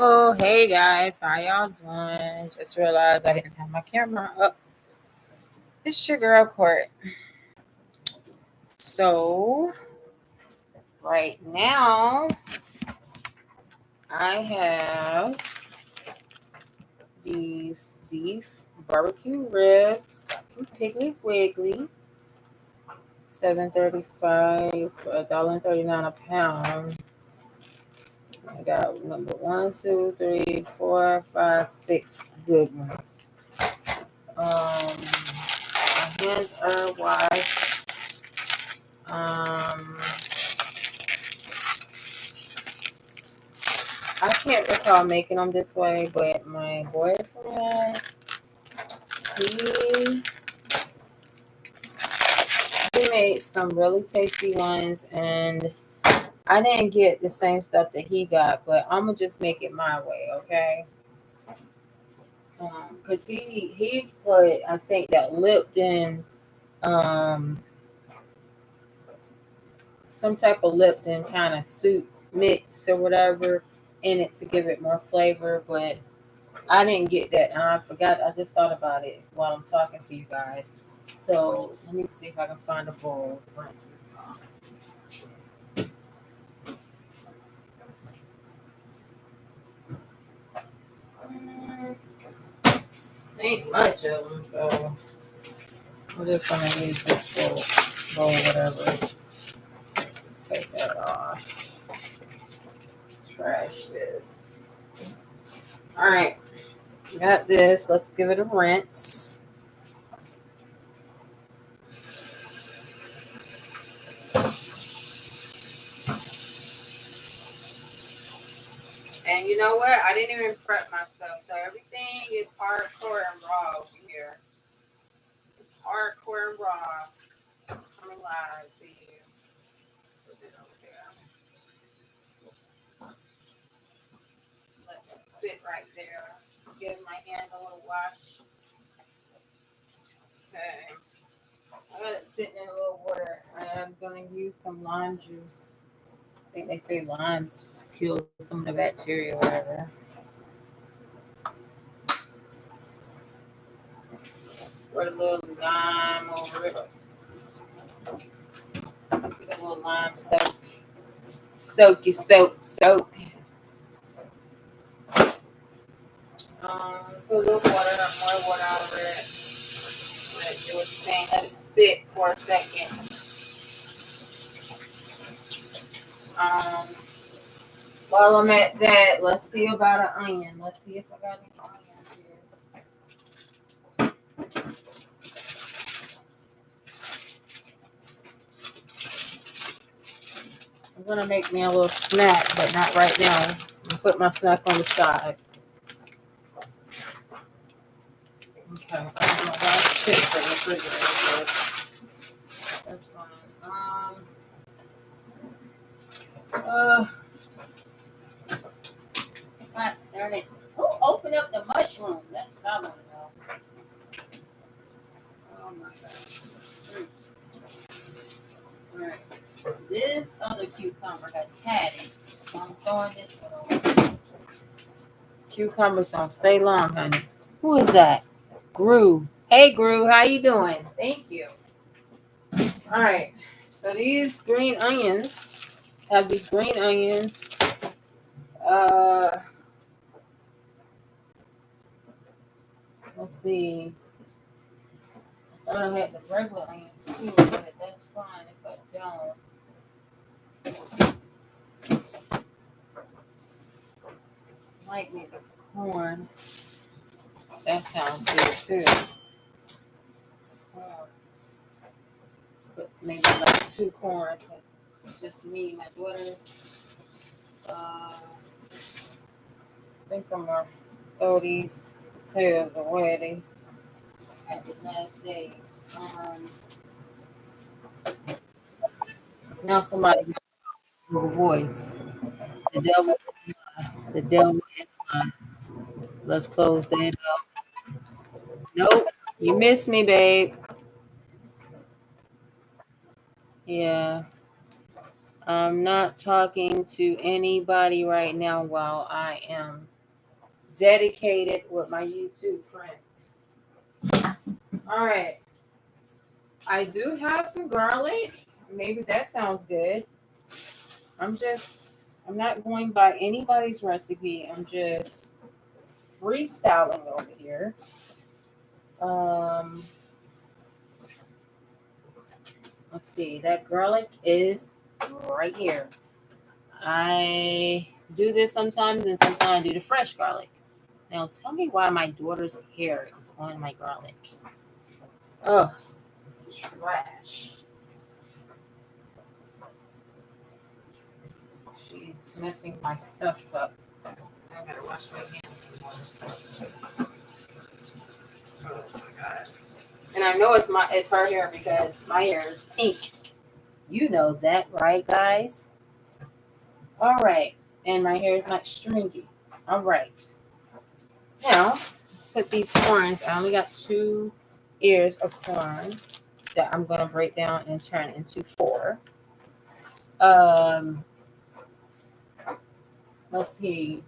Oh, hey guys, how y'all doing? Just realized I didn't have my camera up. It's your girl Court. So, right now, I have these beef barbecue ribs from Piggly Wiggly, $7.35, $1.39 a pound. I got number 1, 2, 3, 4, 5, 6 good ones. My hands are washed. Um, I can't recall making them this way, but my boyfriend, he he made some really tasty ones, and I didn't get the same stuff that he got, but I'm gonna just make it my way, okay? Cause he put, I think, that Lipton, um some type of Lipton kind of soup mix or whatever in it to give it more flavor, but I didn't get that, and I forgot. I just thought about it while I'm talking to you guys. So let me see if I can find a bowl to rinse this off. Mm, Ain't much of them, so I'm just gonna use this bowl, whatever. Take that off. Trash this. All right, got this. Let's give it a rinse. And you know what? I didn't even prep myself, so everything is hardcore and raw over here. It's hardcore and raw. Coming live to you. Put it over there. Let it sit right there. Give my hands a little wash. Okay. I got it sitting in a little water. I'm gonna use some lime juice. I think they say limes kill some of the bacteria or whatever. Squirt a little lime over it. Get a little lime soak. Soak. Put a little water, more water over it. Let it do its thing. Let it sit for a second. Um, While I'm at that, let's see about an onion. Let's see if I got any onions here. I'm gonna make me a little snack, but not right now. I'm gonna put my snack on the side. Okay, I don't know why I put it in the refrigerator, but that's fine. Uh, God darn it. Who opened up the mushroom? That's what I want to know. Oh my God. Alright. This other cucumber has had it. So I'm throwing this one over. Cucumbers don't stay long, honey. Who is that? Gru. Hey Gru, how you doing? Thank you. Alright. So these green onions have these green onions. Uh let's see. I thought I had the regular onions too, but that's fine if I don't. Might need this corn. That sounds good too. Put maybe like 2 corns. It's just me, my daughter. I think I'm gonna throw these potatoes away at the last days. Now somebody got a voice. The devil, the devil is mine. Let's close that up. Nope, you missed me, babe. Yeah, I'm not talking to anybody right now while I am dedicated with my YouTube friends. All right. I do have some garlic. Maybe that sounds good. I'm not going by anybody's recipe. I'm just freestyling over here. Um, let's see. That garlic is right here. I do this sometimes, and sometimes I do the fresh garlic. Now, tell me why my daughter's hair is on my garlic. Oh, trash. She's messing my stuff up. I gotta wash my hands more. Oh my god. And I know it's her hair because my hair is pink. You know that, right, guys? All right. And my hair is not stringy. All right. Now, let's put these corns. I only got 2 ears of corn that I'm going to break down and turn into 4. Let's see.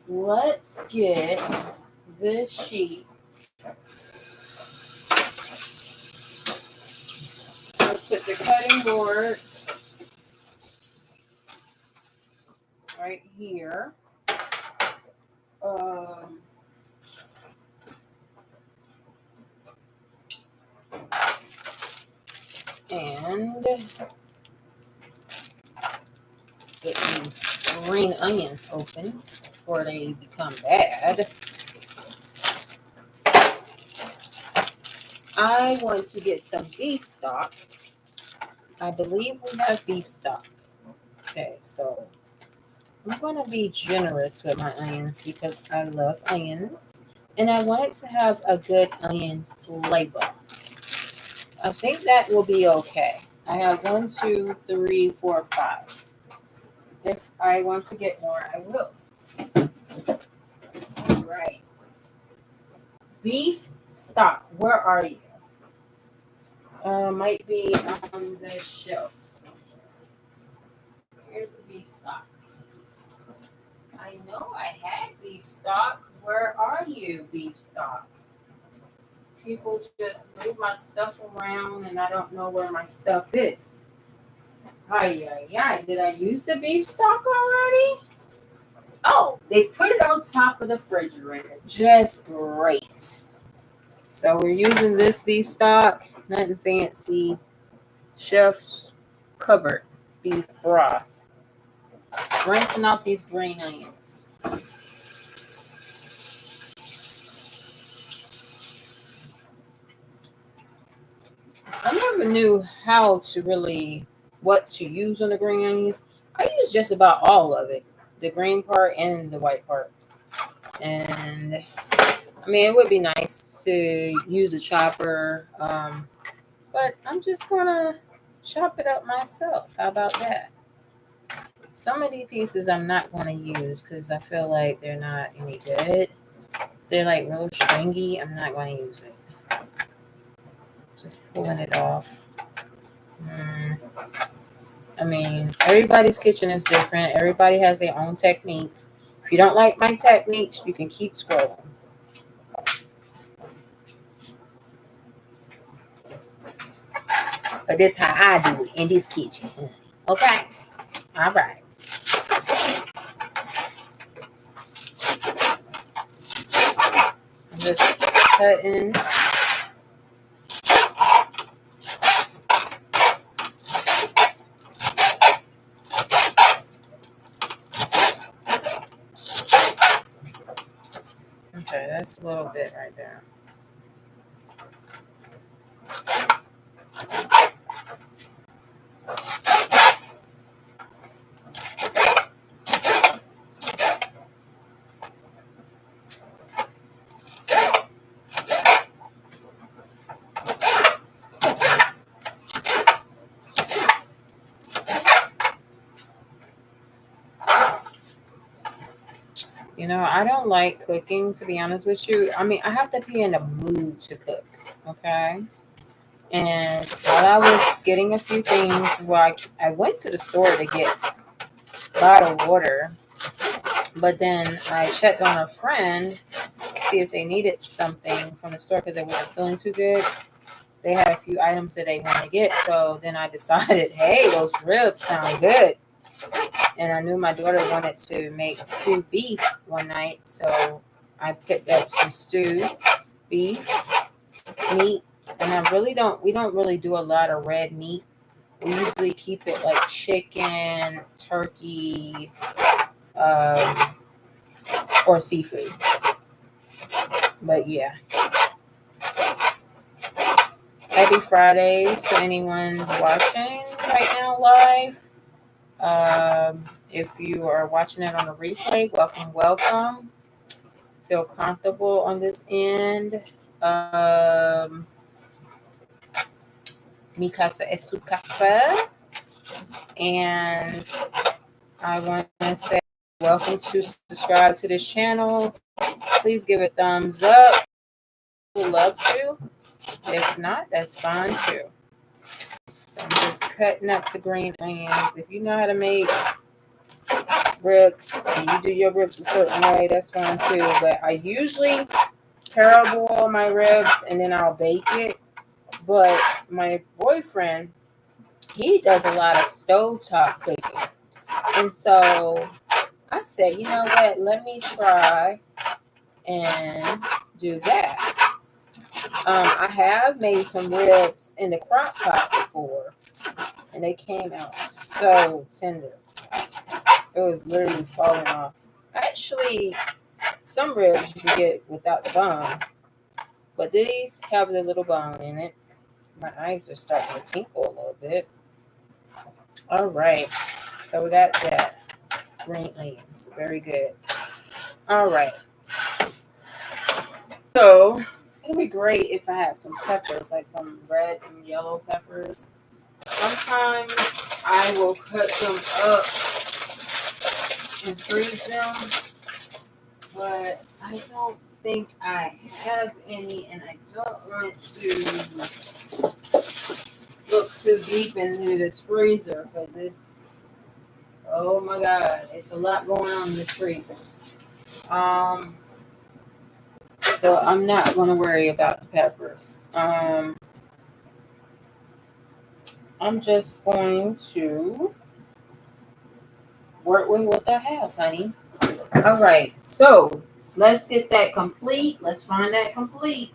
Let's get this sheet. Let's put the cutting board right here. And let's get these green onions open before they become bad. I want to get some beef stock. I believe we have beef stock. Okay, so I'm going to be generous with my onions because I love onions. And I want it to have a good onion flavor. I think that will be okay. I have 1, 2, 3, 4, 5. If I want to get more, I will. All right. Beef stock, where are you? Might be on the shelf. Here's the beef stock. I know I had beef stock. Where are you, beef stock? People just move my stuff around and I don't know where my stuff is. Did I use the beef stock already? Oh, they put it on top of the refrigerator. Just great. So we're using this beef stock. Nothing fancy. Chef's cupboard beef broth. Rinsing out these green onions. I never knew what to use on the green onions. I use just about all of it. The green part and the white part. And I mean, it would be nice to use a chopper. But I'm just gonna chop it up myself. How about that? Some of these pieces I'm not going to use because I feel like they're not any good. They're like real stringy. I'm not going to use it. Just pulling it off. I mean, everybody's kitchen is different. Everybody has their own techniques. If you don't like my techniques, you can keep scrolling. But this is how I do it in this kitchen. Okay? All right. I'm just cutting. Okay, that's a little bit right there. You know, I don't like cooking, to be honest with you. I mean, I have to be in the mood to cook, okay? And while I was getting a few things, I went to the store to get bottled water. But then I checked on a friend, see if they needed something from the store because they weren't feeling too good. They had a few items that they wanted to get. So then I decided, hey, those ribs sound good. And I knew my daughter wanted to make stewed beef one night. So I picked up some stewed beef meat. And we don't really do a lot of red meat. We usually keep it like chicken, turkey, um, or seafood. But yeah. Happy Friday to anyone watching right now live. If you are watching it on a replay, welcome. Feel comfortable on this end. Mi casa es su casa. And I want to say welcome to subscribe to this channel. Please give it a thumbs up. Would love to. If not, that's fine too. So I'm just cutting up the green onions. If you know how to make ribs and you do your ribs a certain way, that's fine too. But I usually parboil my ribs and then I'll bake it. But my boyfriend, he does a lot of stovetop cooking. And so I said, you know what? Let me try and do that. I have made some ribs in the crock pot before, and they came out so tender. It was literally falling off. Actually, some ribs you can get without the bone, but these have the little bone in it. My eyes are starting to tinkle a little bit. All right, so we got that. Green onions, very good. All right. So it'd be great if I had some peppers, like some red and yellow peppers. Sometimes I will cut them up and freeze them, but I don't think I have any, and I don't want to look too deep into this freezer because this, oh my God, it's a lot going on in this freezer. So I'm not going to worry about the peppers. I'm just going to work with what I have, honey. All right, so let's get that complete. Let's find that complete.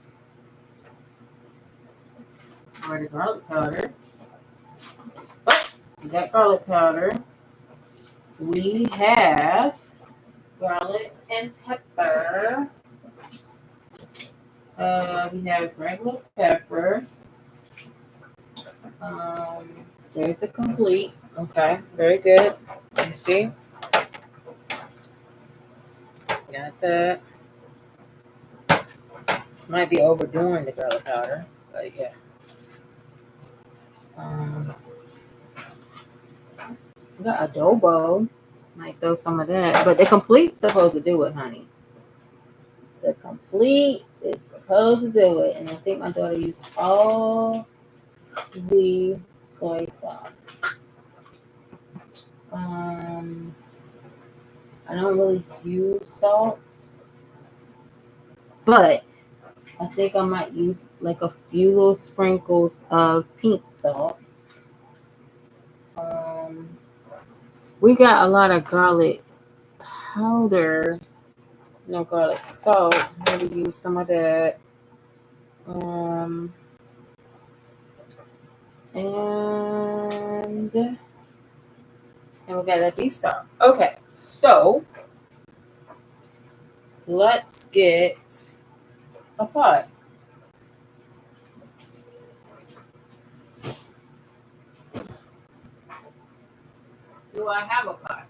Or the garlic powder. Oh, we got garlic powder. We have garlic and pepper. We have regular pepper. There's a complete. Okay, very good. You see? Got that. Might be overdoing the garlic powder, but yeah. We got adobo. Might throw some of that. But the complete's supposed to do it, honey. The complete is supposed to do it. And I think my daughter used all the soy sauce. I don't really use salt, but I think I might use like a few little sprinkles of pink salt. We got a lot of garlic powder, no garlic salt. Maybe use some of that. And we got that beef stock. Okay, so let's get a pot. Do I have a pot?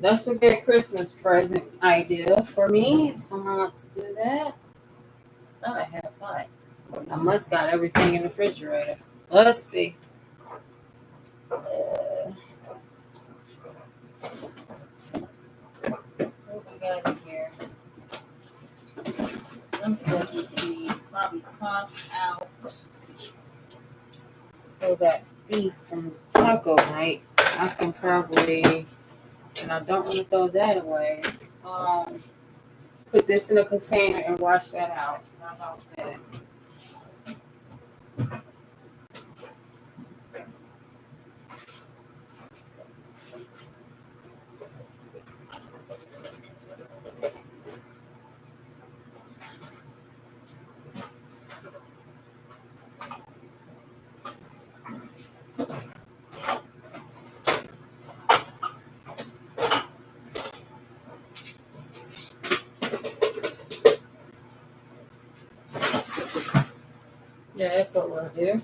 That's a good Christmas present idea for me. If someone wants to do that. I thought I had a pot. I must got everything in the refrigerator. Let's see. What we got in here? Some stuff would be probably tossed out. So that beef from taco night, I can probably And I don't want to throw that away. Put this in a container and wash that out. How about that? Yeah, that's what we'll do.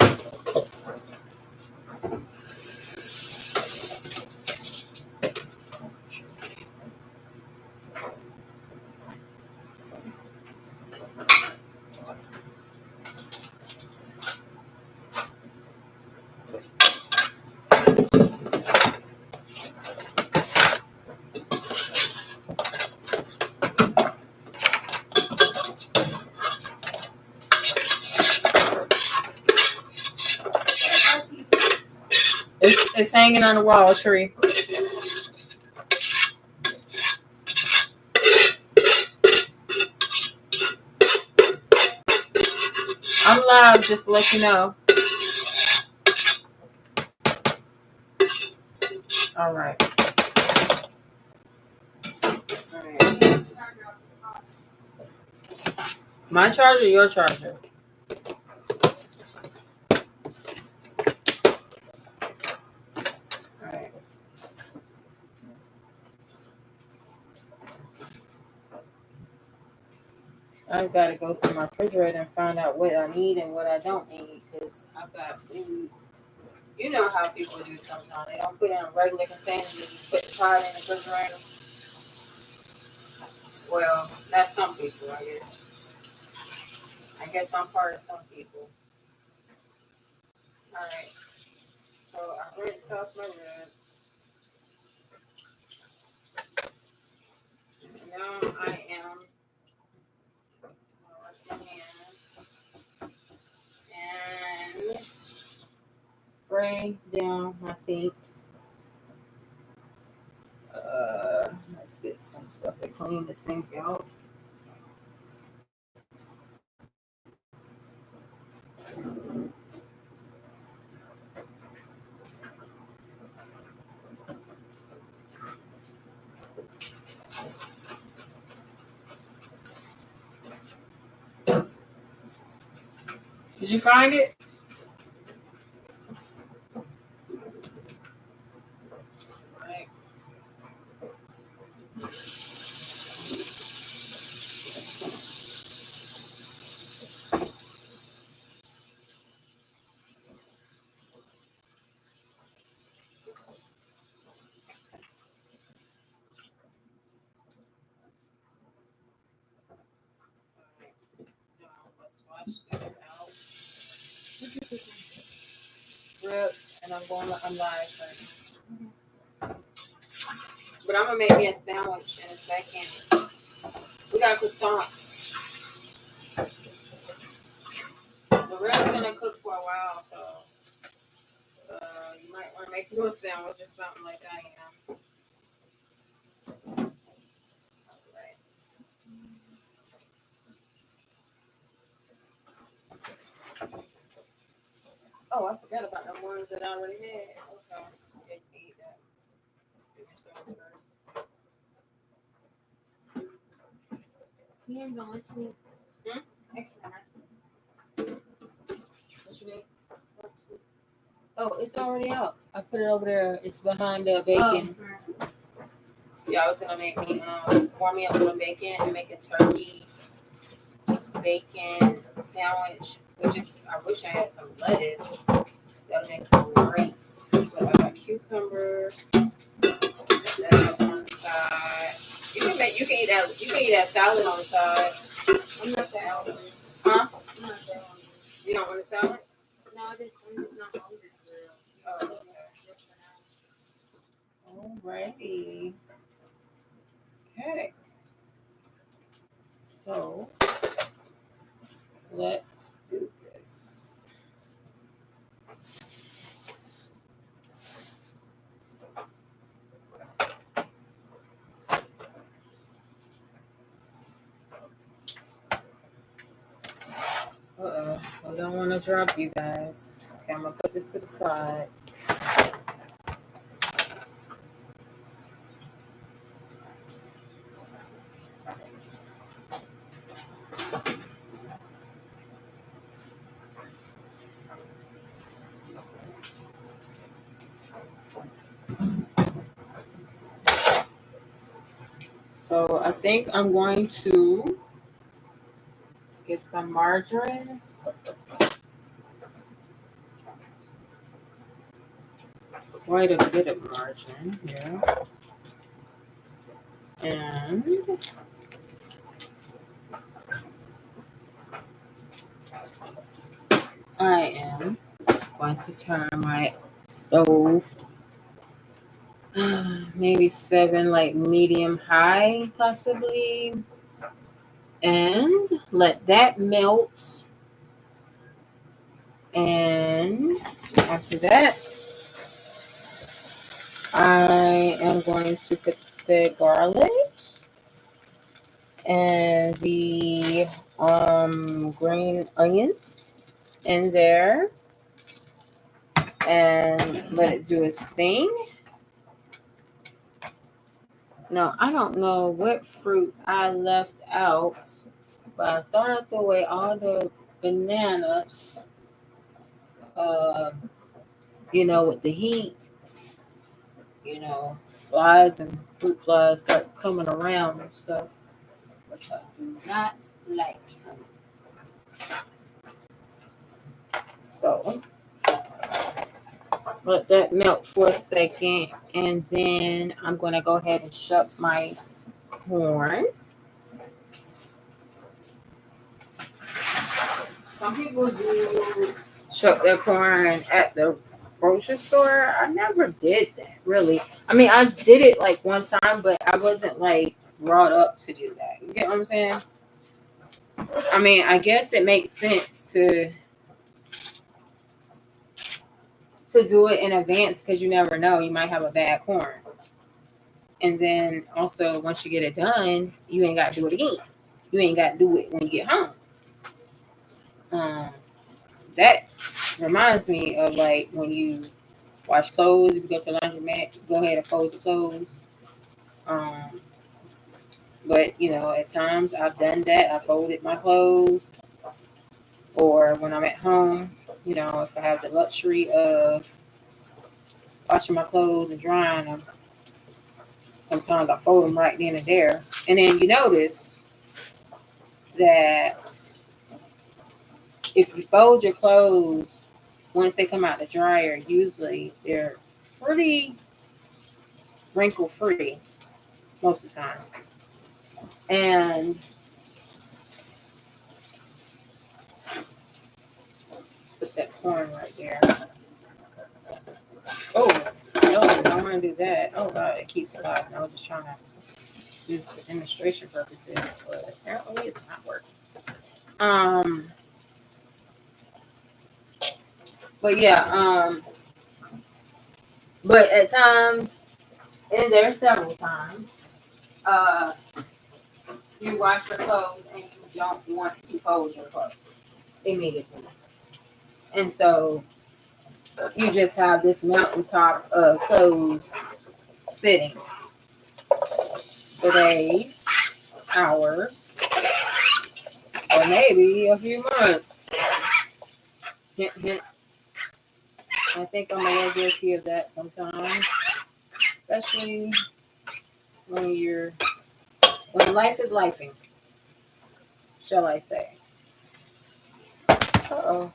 It's hanging on the wall, tree. I'm loud, just to let you know. All right. All right. My charger, your charger. All right. I've got to go through my refrigerator and find out what I need and what I don't need because I've got food. You know how people do sometimes. They don't put it in a regular container, they just put the pot in the refrigerator. Well, that's some people, I guess. I guess I'm part of some people. All right. So I rinsed off my ribs. Now I am wash my hands and spray down my feet. Let's get some stuff to clean the sink out. Did you find it? Right. Let's wash this out. Ribs, and I'm going to unlive her. But I'm gonna make me a sandwich in a second. We got croissant. The ribs gonna cook for a while, so you might want to make you a sandwich or something like I am. Right. Oh, I forgot about the ones that I already had. Okay, didn't eat that. You ain't gonna let me. Extra. What you need? Oh, it's already out. I put it over there. It's behind the bacon. Oh, Yeah, I was gonna make me warm me up some bacon and make a turkey bacon sandwich. I wish I had some lettuce. That would make great. But I got cucumber. That's on the side. You can eat that salad on the side. I'm not that hungry. Huh? I'm not that hungry. You don't want a salad? No, I'm just not hungry for real. Oh, okay. Just for now. Alrighty. Okay. So let's do this. don't want to drop you guys. Okay, I'm gonna put this to the side. So I think I'm going to get some margarine. Quite a bit of margarine here. And I am going to turn my stove maybe 7, like medium high, possibly, and let that melt. And after that, I am going to put the garlic and the green onions in there and let it do its thing. No, I don't know what fruit I left out, but I thought I threw away all the bananas. Uh, with the heat, flies and fruit flies start coming around and stuff, which I do not like. So let that melt for a second, and then I'm going to go ahead and shuck my corn. Some people do shuck their corn at the grocery store. I never did that, really. I mean, I did it like one time, but I wasn't like brought up to do that. You get what I'm saying? I mean, I guess it makes sense to do it in advance because you never know. You might have a bad corn. And then also, once you get it done, you ain't got to do it again. You ain't got to do it when you get home. That reminds me of like when you wash clothes, if you go to the laundromat, go ahead and fold the clothes. But at times I've done that. I folded my clothes, or when I'm at home, if I have the luxury of washing my clothes and drying them, sometimes I fold them right then and there. And then you notice that if you fold your clothes, once they come out the dryer, usually they're pretty wrinkle free most of the time. And put that corn right there. Oh, no, I don't want to do that. Oh, God, it keeps sliding. I was just trying to use it for demonstration purposes, but apparently it's not working. But yeah, but at times, and there are several times, you wash your clothes and you don't want to fold your clothes immediately. And so you just have this mountaintop of clothes sitting for days, hours, or maybe a few months. Hint, hint. I think I'm a little guilty of that sometimes, especially when life is lifing, shall I say. Uh-oh.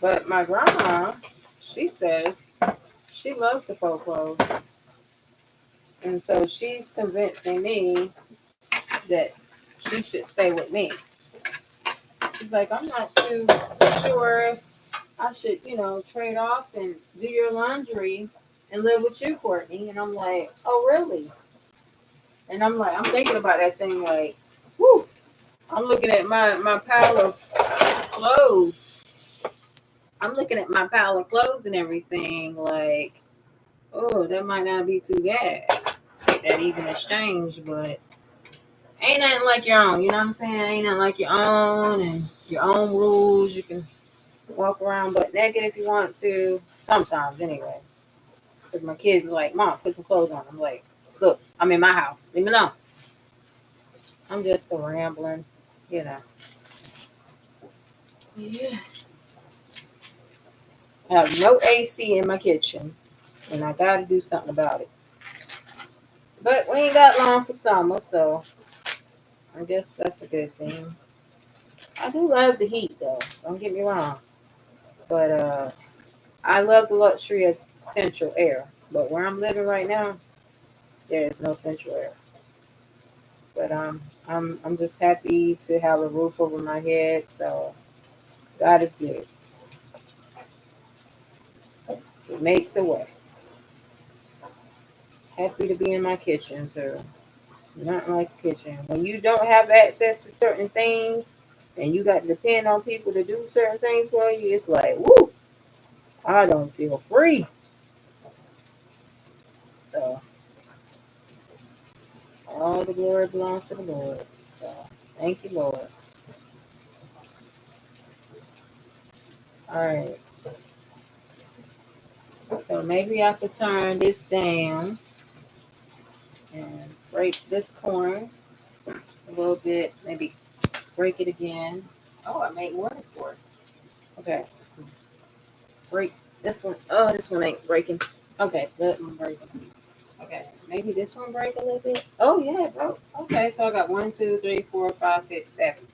But my grandma, she says she loves to fold clothes. And so she's convincing me that she should stay with me. She's like, I'm not too sure if I should, trade off and do your laundry and live with you, Courtney. And I'm like, oh, really? And I'm like, I'm thinking about that thing like, whew. I'm looking at my pile of clothes. I'm looking at my pile of clothes and everything like, oh, that might not be too bad. Take that even exchange, but Ain't nothing like your own. You know what I'm saying? Ain't nothing like your own and your own rules. You can walk around butt naked if you want to. Sometimes, anyway. Because my kids are like, Mom, put some clothes on. I'm like, look, I'm in my house. Leave me alone. I'm just a rambling, you know. Yeah. I have no AC in my kitchen, and I got to do something about it. But we ain't got long for summer, so I guess that's a good thing. I do love the heat, though. Don't get me wrong. But I love the luxury of central air. But where I'm living right now, there is no central air. But I'm just happy to have a roof over my head. So God is good. He makes a way. Happy to be in my kitchen too. Nothing like the kitchen. When you don't have access to certain things and you got to depend on people to do certain things for you, it's like, woo, I don't feel free. So all the glory belongs to the Lord. So thank you, Lord. All right. So maybe I could turn this down and break this corn a little bit. Maybe break it again. Oh, I made one for it. Okay. Break this one. Oh, this one ain't breaking. Okay, that one breaking. Okay, maybe this one break a little bit. Oh yeah, it broke. Okay, so I got 1, 2, 3, 4, 5, 6, 7.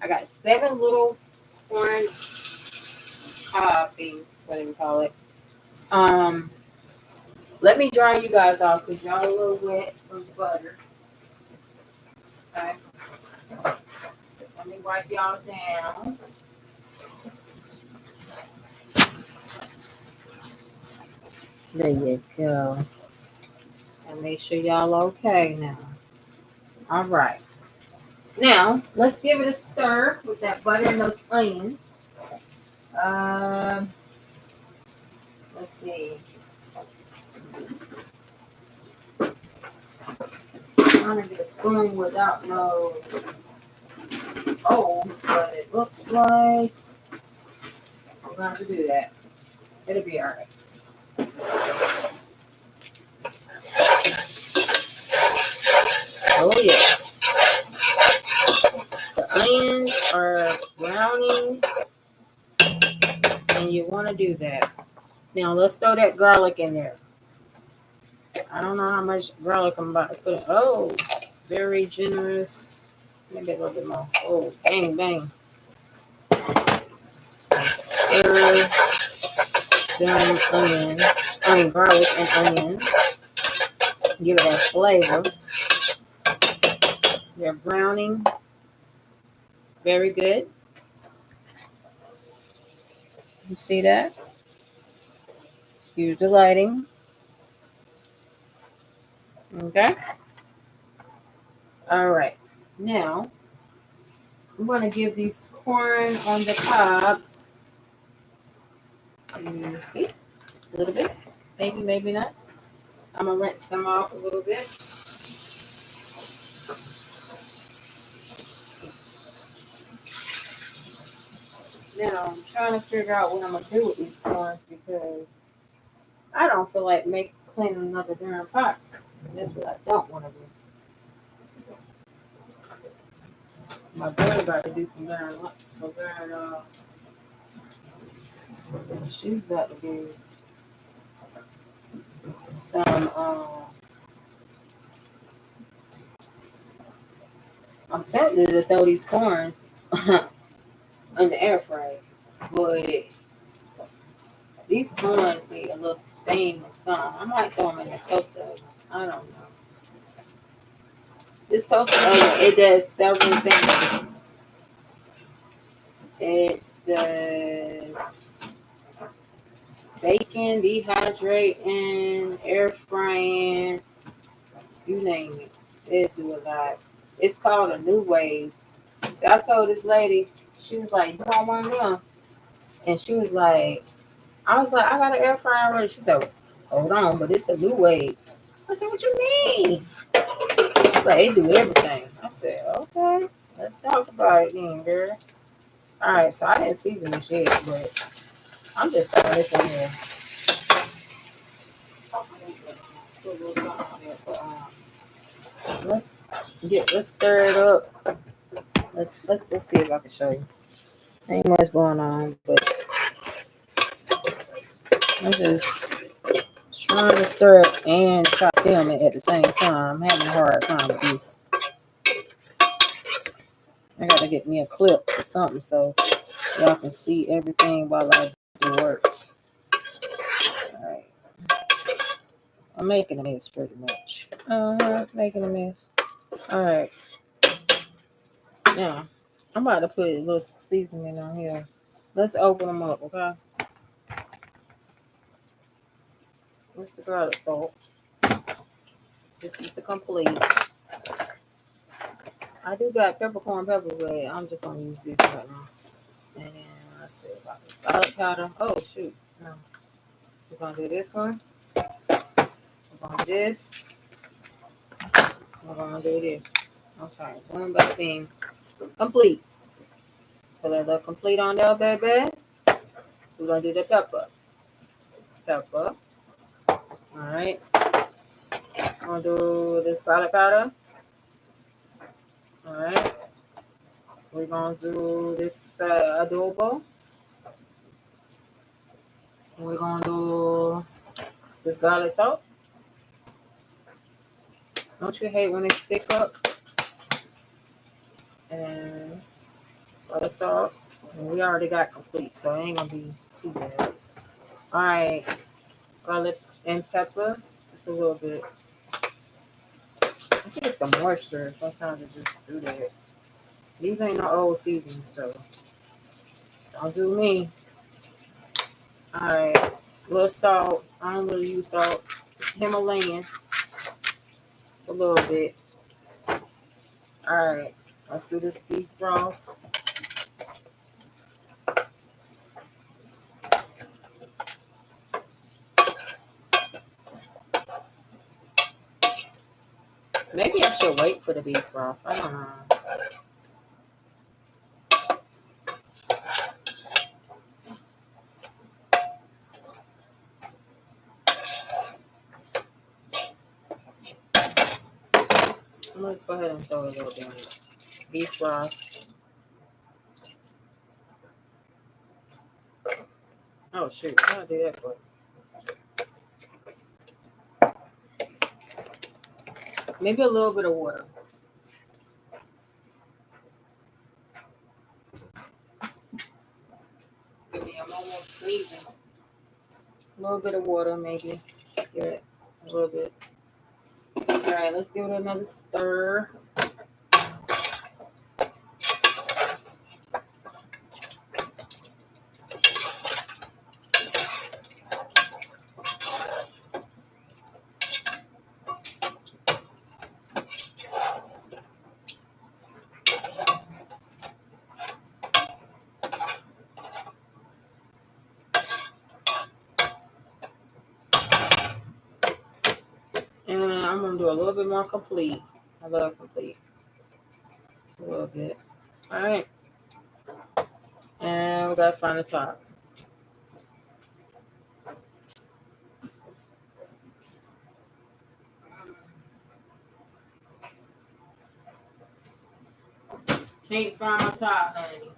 I got 7 little corn things, whatever you call it. Um, Let me dry you guys off because y'all a little wet from the butter. Okay. Let me wipe y'all down. There you go. And make sure y'all okay now. All right. Now, let's give it a stir with that butter and those onions. Um, let's see. I'm trying to get a spoon without no holes, but it looks like I'm going to have to do that. It'll be all right. Oh, yeah. The onions are browning, and you want to do that. Now, let's throw that garlic in there. I don't know how much garlic I'm about to put in. Oh, very generous. Maybe a little bit more. Oh, bang, bang. Stir them onions. Garlic and onions. Give it that flavor. They're browning. Very good. You see that? Use the lighting. Okay. All right. Now, I'm going to give these corn on the cobs. You see? A little bit. Maybe, maybe not. I'm going to rinse some off a little bit. Now, I'm trying to figure out what I'm going to do with these corns because I don't feel like cleaning another darn pot. That's what I don't want to do. My daughter about to do some darn she's about to do some I'm tempted to throw these corns in the air fryer, but these corns need a little steam or something. I might throw them in the toaster oven. I don't know. This toaster oven, it does several things. It does baking, dehydrating, air frying, you name it. It do a lot. It's called a New Wave. So I told this lady, she was like, "You want one of them?" And she was like, I was like, "I got an air fryer already." She said, "Hold on, but it's a New Wave." I said, "What you mean?" It's like, they do everything. I I said, okay, let's talk about it then, girl. All right, so I didn't season this yet, but I'm just throwing this in here. Put a little something on there let's stir it up. Let's see if I can show you. Ain't much going on, but I'm just trying to stir it and try to film it at the same time. I'm having a hard time with this. I gotta get me a clip or something so y'all can see everything while I do work. Alright. I'm making a mess pretty much. Making a mess. Alright. Now, I'm about to put a little seasoning on here. Let's open them up, okay? What's the garlic salt? This is the complete. I do got peppercorn pepper, but I'm just gonna use this right now. And then let's see about this garlic powder. Oh shoot. No. We're gonna do this one. We're gonna do this. We're gonna do this. Okay. One by thing. Complete. Put a little complete on there, baby. We're gonna do the pepper. Pepper. Alright. I'm gonna do this garlic powder. Alright. We're gonna do this adobo. We're gonna do this garlic salt. Don't you hate when it stick up? And garlic salt. And we already got complete, so it ain't gonna be too bad. Alright. Garlic and pepper. Just a little bit. I think it's the moisture. Sometimes it just do that. These ain't no old seasons, so don't do me. Alright. A little salt. I don't really use salt. Himalayan. Just a little bit. Alright. Let's do this beef broth. Maybe I should wait for the beef broth. I don't know. Let's go ahead and throw a little bit of beef broth. Oh shoot, I'll do that for maybe a little bit of water. Give me a moment squeezing. A little bit of water, maybe. Give it a little bit. Alright, let's give it another stir. And I'm gonna do a little bit more complete. I love complete. Just a little bit. Alright. And we gotta find the top. Can't find my top, honey.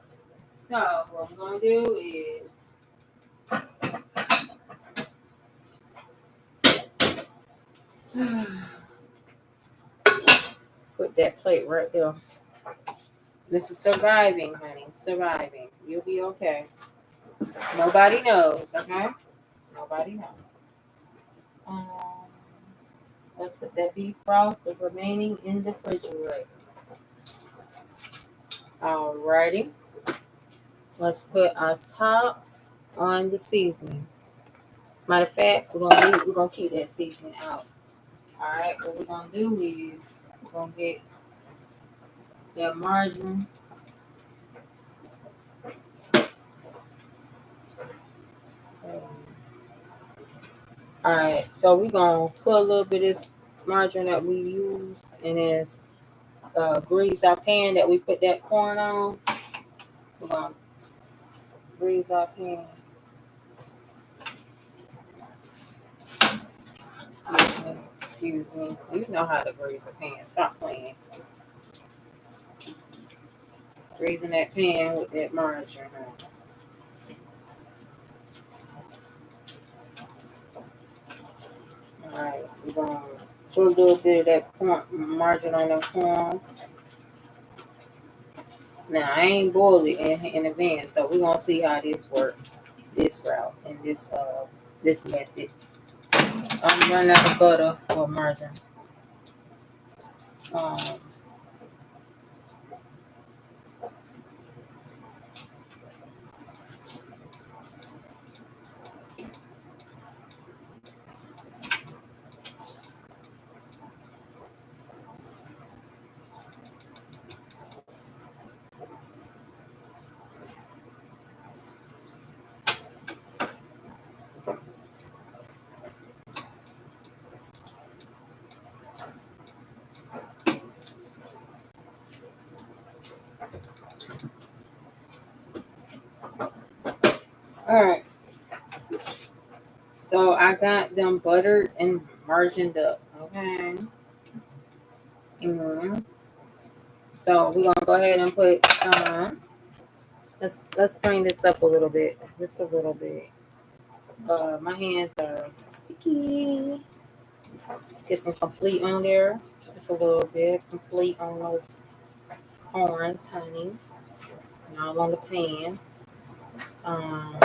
So what I'm gonna do is put that plate right there. This is surviving, honey. Surviving. You'll be okay. Nobody knows, okay? Nobody knows. Um, let's put that beef broth, the remaining in the refrigerator. Alrighty. Let's put our tops on the seasoning. Matter of fact, we're gonna keep that seasoning out. Alright, what we're gonna do is we're gonna get that margarine. Alright, so we're gonna put a little bit of this margarine that we used in this grease our pan that we put that corn on. We're gonna grease our pan. Excuse me. Excuse me. You know how to grease a pan. Stop playing. Greasing that pan with that margarine. Alright, we're gonna put a little bit of that corn, margarine on them corns. Now I ain't boiled it in advance, so we're gonna see how this works, this route and this method. I'm running out of butter or margarine. Um, all right, so I got them buttered and margined up. Okay. And so we're gonna go ahead and put let's bring this up a little bit. Just a little bit. My hands are sticky. Get some complete on there. Just a little bit. Complete on those corns, honey. And all on the pan. Um,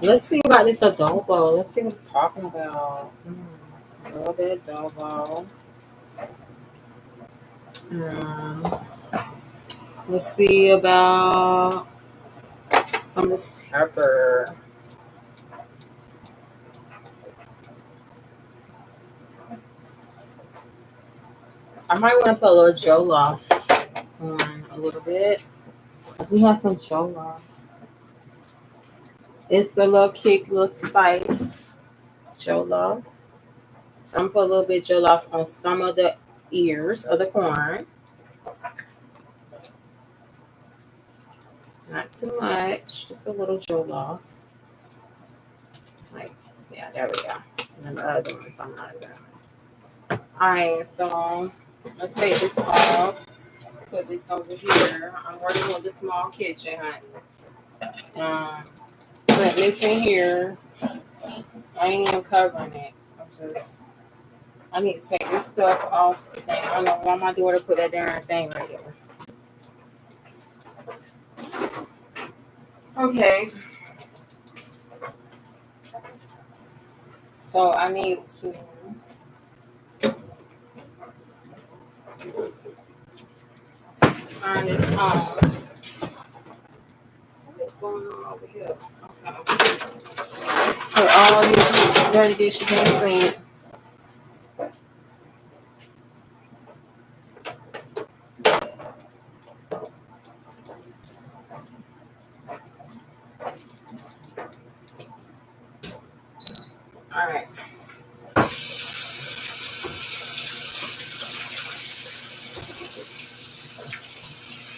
let's see about this adobo. Let's see what it's talking about. A little bit of adobo. Um, let's see about some of this pepper. I might want to put a little jollof on a little bit. I do have some jollof. It's a little kick, little spice. Jollof. So I'm gonna put a little bit jollof on some of the ears of the corn. Not too much, just a little jollof. Like, yeah, there we go. And then the other ones I'm not gonna. Alright, so let's take this off. Put this over here. I'm working with the small kitchen, honey. Put this in here. I ain't even covering it. I need to take this stuff off. I don't know why my daughter put that darn thing right there. Okay. So I need to turn this on. What's going on over here? Okay. Put all these dirty dishes in the sink. All right.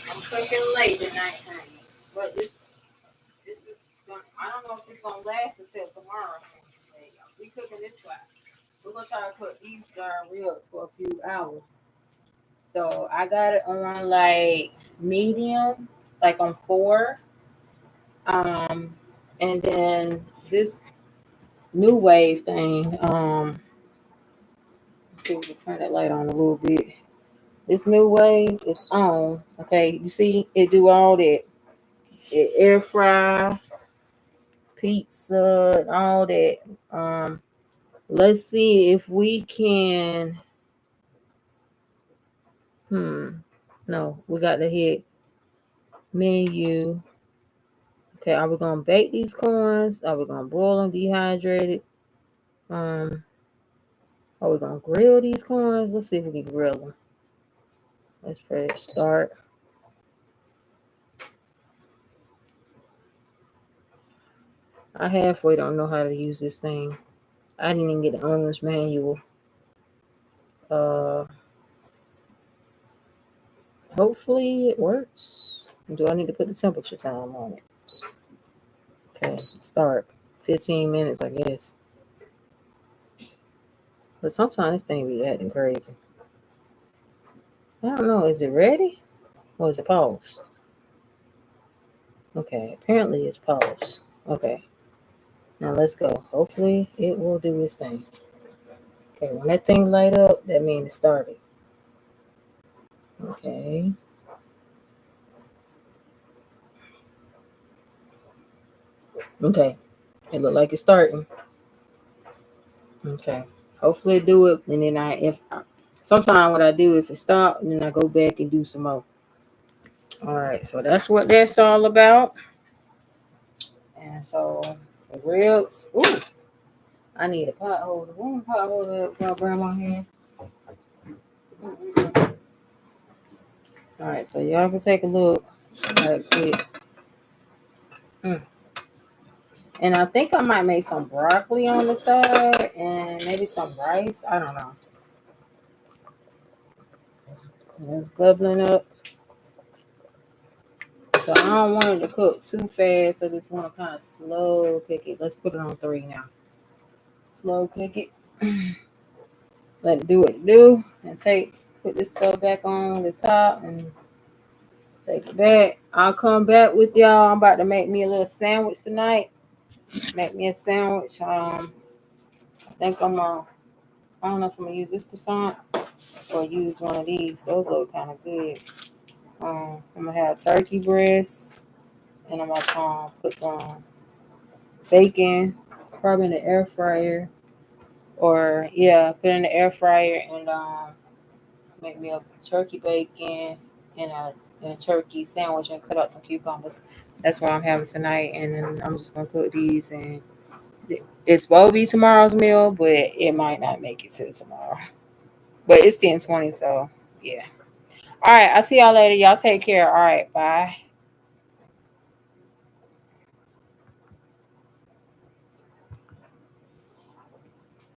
I'm cooking late tonight, honey. But this is gonna, I don't know if it's gonna last until tomorrow. We cooking this way. We're gonna try to cook these darn ribs for a few hours. So I got it on like medium, like on 4. Um, and then this new wave thing. See if we can turn that light on a little bit. This new wave is on. Okay, you see it do all that. It air fry, pizza, and all that. Let's see if we can. No, we got to hit menu. Okay, are we gonna bake these corns? Are we gonna broil them dehydrated? Um, are we gonna grill these corns? Let's see if we can grill them. Let's press start. I halfway don't know how to use this thing. I didn't even get the owner's manual. Uh, Hopefully it works. Do I need to put the temperature time on it? Okay, start. 15 minutes, I guess. But sometimes this thing be acting crazy. I don't know. Is it ready? Or is it paused? Okay, apparently it's paused. Okay, now let's go. Hopefully it will do its thing. Okay, when that thing light up, that means it started. Okay. Okay, it look like it's starting. Okay, hopefully it do it, and then sometimes what I do if it stop, and then I go back and do some more. All right, so that's what that's all about. And so the ribs. Ooh, I need a pot holder. One pot holder while grandma here. All right, so y'all can take a look right quick. And I think I might make some broccoli on the side and maybe some rice. I don't know. It's bubbling up. So I don't want it to cook too fast. I just want to kind of slow cook it. Let's put it on 3 now. Slow cook it. Let it do what it do. And put this stuff back on the top and take it back. I'll come back with y'all. I'm about to make me a little sandwich tonight. Make me a sandwich. I think I don't know if I'm gonna use this croissant or use one of these. Those look kind of good. I'm gonna have turkey breast, and I'm gonna put some bacon, probably in the air fryer, or yeah, put it in the air fryer and make me a turkey bacon and a turkey sandwich and cut out some cucumbers. That's what I'm having tonight, and then I'm just gonna cook these. And it's supposed to be tomorrow's meal, but it might not make it to tomorrow. But it's 10:20, so yeah. All right, I'll see y'all later. Y'all take care. All right, bye.